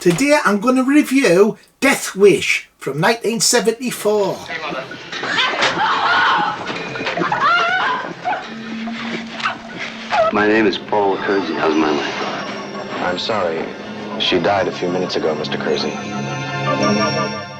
Today I'm going to review Death Wish from 1974. Hey, Mother. My name is Paul Kersey. How's my wife? I'm sorry. She died a few minutes ago, Mr. Kersey.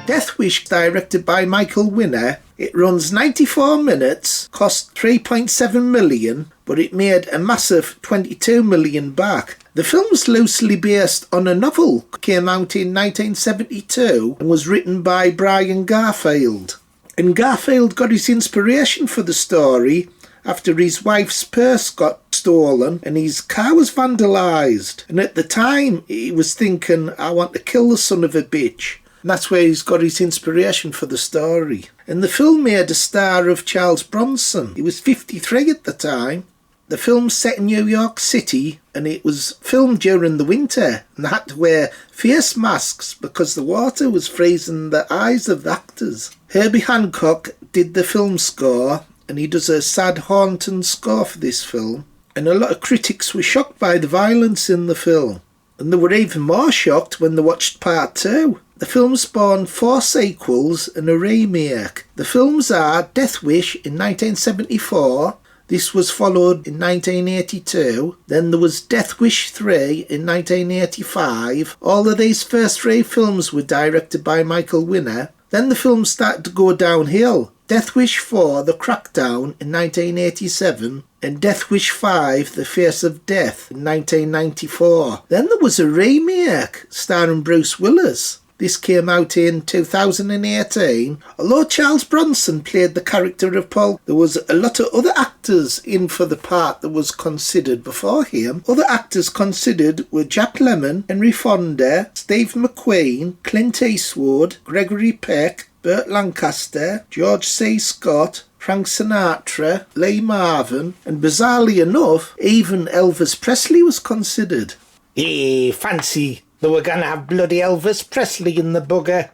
Death Wish, directed by Michael Winner. It runs 94 minutes, cost $3.7 million, but it made a massive $22 million back. The film's loosely based on a novel, came out in 1972 and was written by Brian Garfield. And Garfield got his inspiration for the story after his wife's purse got stolen and his car was vandalised. And at the time he was thinking, I want to kill the son of a bitch. And that's where he's got his inspiration for the story. And the film made a star of Charles Bronson. He was 53 at the time. The film's set in New York City and it was filmed during the winter and they had to wear face masks because the water was freezing the eyes of the actors. Herbie Hancock did the film score and he does a sad, haunting score for this film. And a lot of critics were shocked by the violence in the film. And they were even more shocked when they watched part 2. The film spawned 4 sequels and a remake. The films are Death Wish in 1974. This was followed in 1982. Then there was Death Wish 3 in 1985. All of these first 3 films were directed by Michael Winner. Then the films started to go downhill. Death Wish 4, The Crackdown in 1987. And Death Wish 5, The Face of Death in 1994. Then there was a remake starring Bruce Willis. This came out in 2018. Although Charles Bronson played the character of Paul, there was a lot of other actors in for the part that was considered before him. Other actors considered were Jack Lemmon, Henry Fonda, Steve McQueen, Clint Eastwood, Gregory Peck, Burt Lancaster, George C. Scott, Frank Sinatra, Lee Marvin, and bizarrely enough, even Elvis Presley was considered. Fancy they were going to have bloody Elvis Presley in the bugger.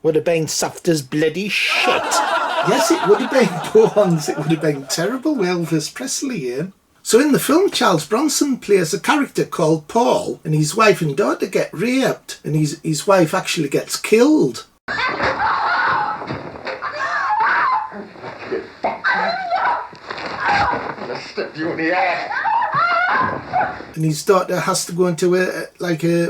Would have been soft as bloody shit. Yes, it would have been bones. It would have been terrible with Elvis Presley in. So in the film, Charles Bronson plays a character called Paul, and his wife and daughter get raped, and his wife actually gets killed. Stick you in the ass. And his daughter has to go into a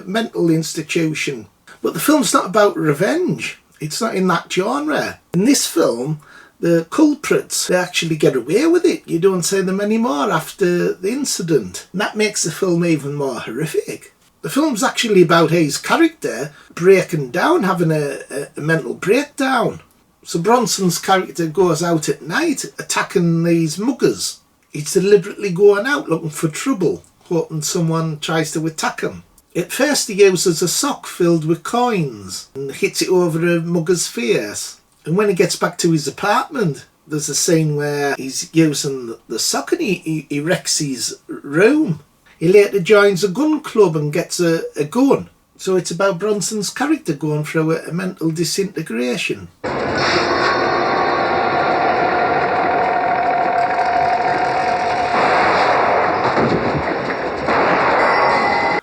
mental institution. But the film's not about revenge. It's not in that genre. In this film, the culprits, they actually get away with it. You don't see them anymore after the incident. And that makes the film even more horrific. The film's actually about his character breaking down, having a mental breakdown. So Bronson's character goes out at night attacking these muggers. He's deliberately going out looking for trouble, hoping someone tries to attack him. At first he uses a sock filled with coins and hits it over a mugger's face. And when he gets back to his apartment, there's a scene where he's using the sock and he wrecks his room. He later joins a gun club and gets a gun. So it's about Bronson's character going through a mental disintegration.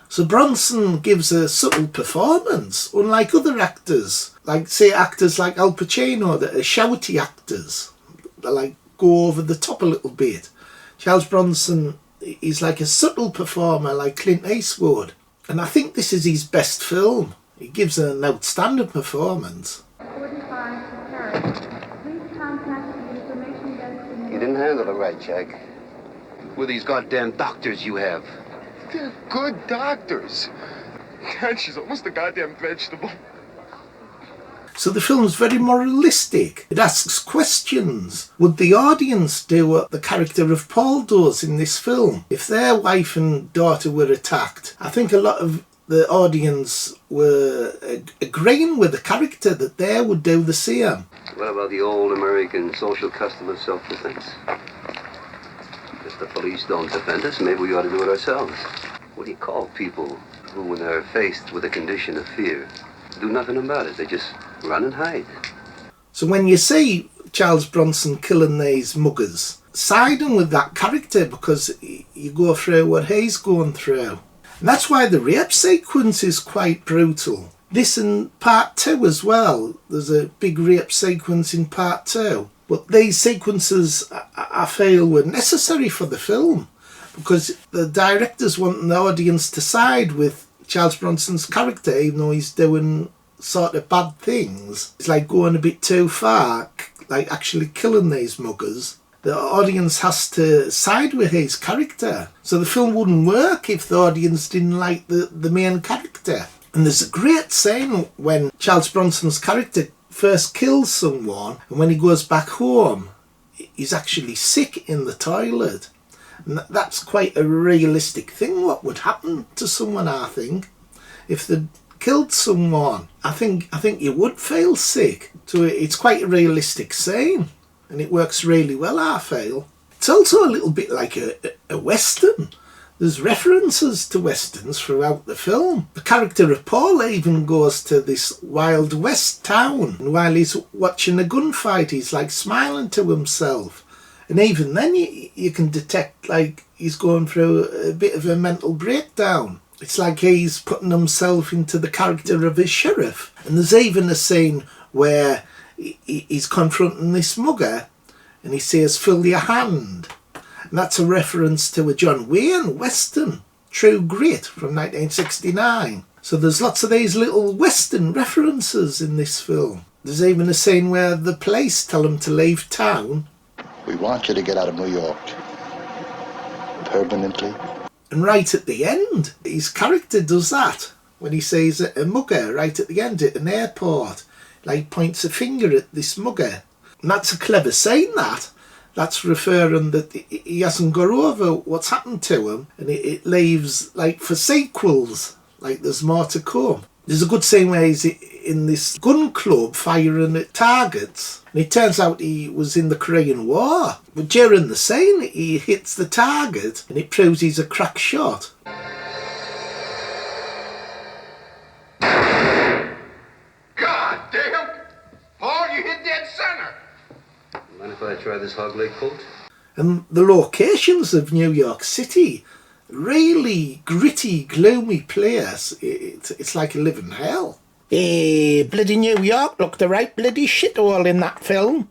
So Bronson gives a subtle performance, unlike other actors. Like, say, actors like Al Pacino that are shouty actors. They go over the top a little bit. Charles Bronson is like a subtle performer like Clint Eastwood. And I think this is his best film. He gives an outstanding performance. 45 to Paris. Please contact the information desk. You didn't handle it right, Jack. With these goddamn doctors you have. They're good doctors. God, she's almost a goddamn vegetable. So the film's very moralistic. It asks questions. Would the audience do what the character of Paul does in this film? If their wife and daughter were attacked, I think a lot of the audience were agreeing with the character that they would do the same. What about the old American social custom of self-defense? If the police don't defend us, maybe we ought to do it ourselves. What do you call people who, when they're faced with a condition of fear, do nothing about it? They just run and hide. So when you see Charles Bronson killing these muggers, siding with that character because you go through what he's going through. And that's why the rape sequence is quite brutal. This in part 2 as well. There's a big rape sequence in part 2. But these sequences, I feel, were necessary for the film, because the directors want the audience to side with Charles Bronson's character, even though he's doing sort of bad things. It's like going a bit too far, like actually killing these muggers. The audience has to side with his character. So the film wouldn't work if the audience didn't like the main character. And there's a great scene when Charles Bronson's character first kills someone, and when he goes back home, he's actually sick in the toilet. And that's quite a realistic thing, what would happen to someone, I think. If they killed someone, I think you would feel sick. So it's quite a realistic scene, and it works really well, I feel. It's also a little bit like a western. There's references to westerns throughout the film. The character of Paul even goes to this Wild West town, and while he's watching a gunfight, he's like smiling to himself. And even then you can detect like he's going through a bit of a mental breakdown. It's like he's putting himself into the character of his sheriff. And there's even a scene where he's confronting this mugger and he says, "Fill your hand." And that's a reference to a John Wayne western, True Grit, from 1969. So there's lots of these little western references in this film. There's even a scene where the police tell him to leave town. "We want you to get out of New York. Permanently." And right at the end, his character does that. When he sees a mugger right at the end at an airport, like points a finger at this mugger. And that's a clever scene, that. That's referring that he hasn't got over what's happened to him, and it leaves like for sequels, like there's more to come. There's a good scene where he's in this gun club firing at targets, and it turns out he was in the Korean War. But during the scene, he hits the target, and it proves he's a crack shot. God damn! Paul, you hit dead center! Mind if I try this hog leg coat? And the locations of New York City, really gritty, gloomy place. It's like a living hell. Bloody New York looked a right bloody shithole in that film.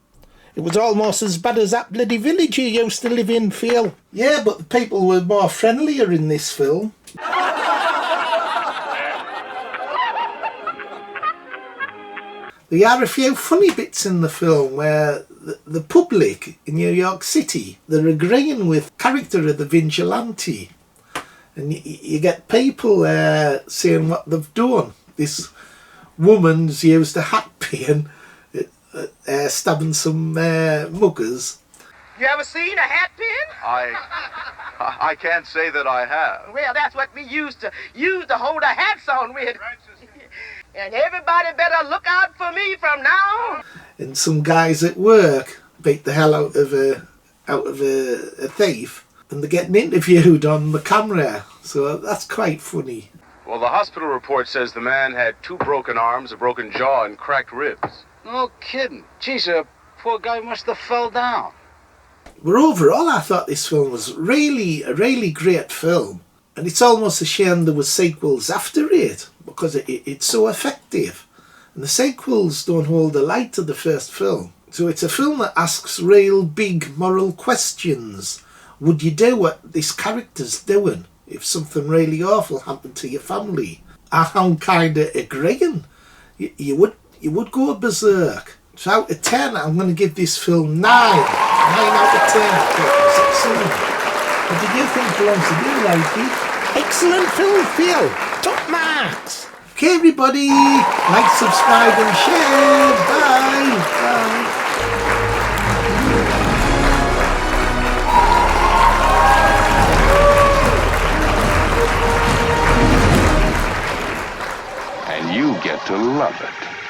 It was almost as bad as that bloody village you used to live in, Phil. Yeah, but the people were more friendlier in this film. There are a few funny bits in the film where the public in New York City, they're agreeing with character of the vigilante. And you get people saying what they've done. This woman's used a hat pin stabbing some muggers. You ever seen a hat pin? I can't say that I have. Well, that's what we used to hold our hats on with. And everybody better look out for me from now on. And some guys at work beat the hell out of a thief, and they're getting interviewed on the camera. So that's quite funny. Well, the hospital report says the man had 2 broken arms, a broken jaw, and cracked ribs. No kidding. Geez, the poor guy must have fell down. But overall, I thought this film was a really great film. And it's almost a shame there were sequels after it, because it's so effective. And the sequels don't hold the light of the first film. So it's a film that asks real big moral questions. Would you do what this character's doing if something really awful happened to your family? I'm kind of agreeing. You would go berserk. So out of 10, I'm going to give this film 9. 9 out of 10. It's excellent. What did you think, Bronson? Did you like it? Excellent film, Phil. Top marks. Okay, everybody. Like, subscribe, and share. Bye. Bye. And you get to love it.